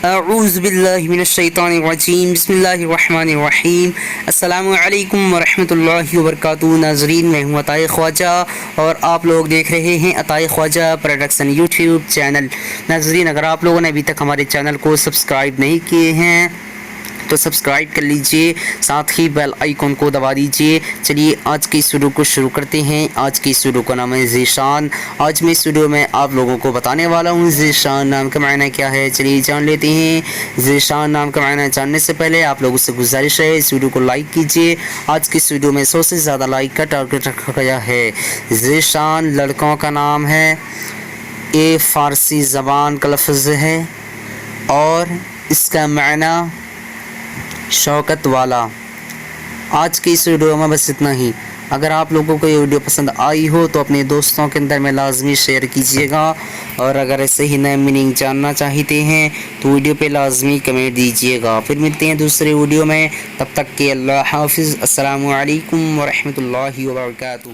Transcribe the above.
اعوذ باللہ من الشیطان الرجیم، بسم اللہ الرحمن الرحیم۔ السلام علیکم ورحمۃ اللہ وبرکاتہ۔ ناظرین، میں ہوں عطائے خواجہ اور آپ لوگ دیکھ رہے ہیں عطائے خواجہ پروڈکشن یوٹیوب چینل۔ ناظرین، اگر آپ لوگوں نے ابھی تک ہمارے چینل کو سبسکرائب نہیں کیے ہیں تو سبسکرائب کر لیجئے، ساتھ ہی بیل آئیکن کو دبا دیجئے۔ چلیے آج کی ویڈیو کو شروع کرتے ہیں۔ آج کی ویڈیو کا نام ہے ذیشان۔ آج میں اس ویڈیو میں آپ لوگوں کو بتانے والا ہوں ذیشان نام کا معنی کیا ہے۔ چلیے جان لیتے ہیں۔ ذیشان نام کا معنی جاننے سے پہلے آپ لوگوں سے گزارش ہے اس ویڈیو کو لائک کیجئے۔ آج کی اس ویڈیو میں 100 سے زیادہ لائک کا ٹارگٹ رکھا گیا ہے۔ ذیشان لڑکوں کا نام ہے، یہ فارسی زبان کا لفظ ہے اور اس کا معنی شوکت والا۔ آج کی اس ویڈیو میں بس اتنا ہی۔ اگر آپ لوگوں کو یہ ویڈیو پسند آئی ہو تو اپنے دوستوں کے اندر میں لازمی شیئر کیجیے گا، اور اگر ایسے ہی نئے میننگ جاننا چاہتے ہیں تو ویڈیو پہ لازمی کمنٹ دیجیے گا۔ پھر ملتے ہیں دوسرے ویڈیو میں، تب تک کہ اللہ حافظ۔ السلام علیکم ورحمۃ اللہ وبرکاتہ۔